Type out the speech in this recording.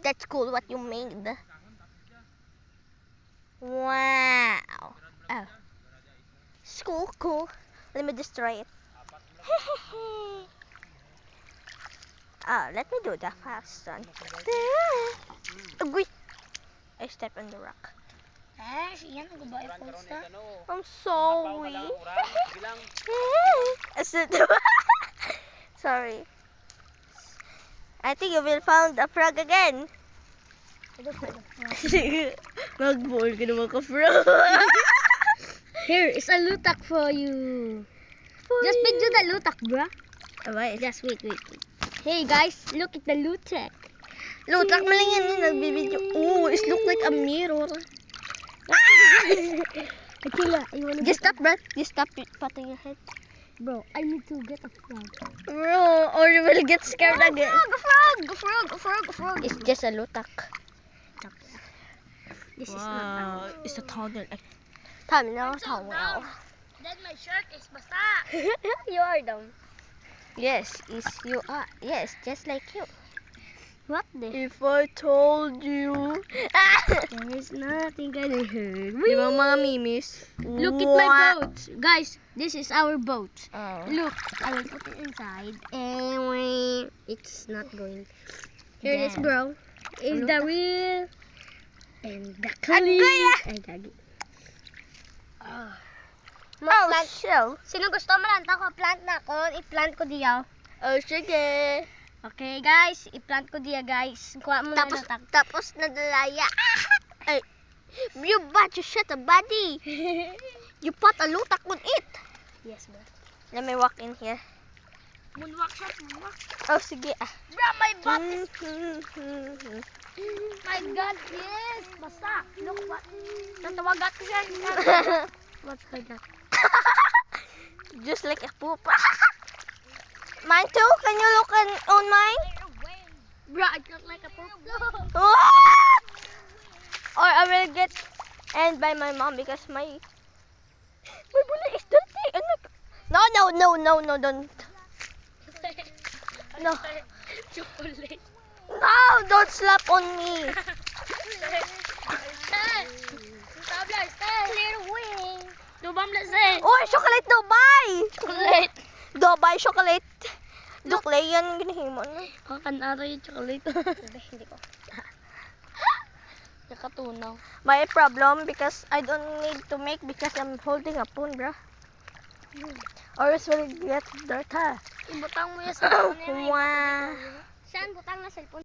That's cool what you made. Wow. Oh. It's cool. Let me destroy it. Let me do the fast one. Uy! I stepped on the rock. I'm sorry. Sorry. I think you will find a frog again. Mag-ball ka naman ka, frog. Here is a lutak for you. Just picture the lutak, bruh. Alright. Just wait. Hey guys, look at the lutak. Lutak mo lang yan, nagbibideo. Oh, it look like a mirror. Attila, you wanna Just stop, bro. Just stop patting your head. Bro, I need to get a frog. Bro, or you will get scared again. A frog. It's just a lutak. This is not It's a tunnel. tunnel. Then my shirt is basa. You are dumb. Yes, you are. Yes, just like you. What the? If I told you. There is nothing gonna hurt. Di ba mga mimis? Look at my boat. Guys, this is our boat. Oh. Look, I will put it inside. And it's not going. Here it is, bro. Is the wheel. And the Agaya! Ay, gagi. Oh, shell. Sino gusto malanta ko? Plant na ako. I-plant ko diya. Oh, sige. Okay, guys. I-plant ko diya, guys. Kuha mo na lutak. Tapos nadalaya. Ay, you bought your shit a body. You put a lutak on it. Yes, bro. Let me walk in here. Moonwalk siya, moonwalk. Oh, sige. Bro, my butt is... Mm-hmm. My God, yes. Basa. Look what... Natawagat ko siya. What's that? Just like a poop. Mine too? Can you look on mine? Bro, I look like a poop. Or I will get and by my mom because my bullet is dirty. No, don't. No. Chocolate. No, don't slap on me. Clear wing. Dubam na say. Oh, chocolate Dubai. Chocolate. Dubai chocolate. Dukle yan ginahimo na. Kakanaro yung chocolate. Hindi ko. Nakatunaw. My problem because I don't need to make because I'm holding a phone, bro. Or else will it get dirty. Ibutang mo yung cellphone niya. Wow. Saan butang na cellphone?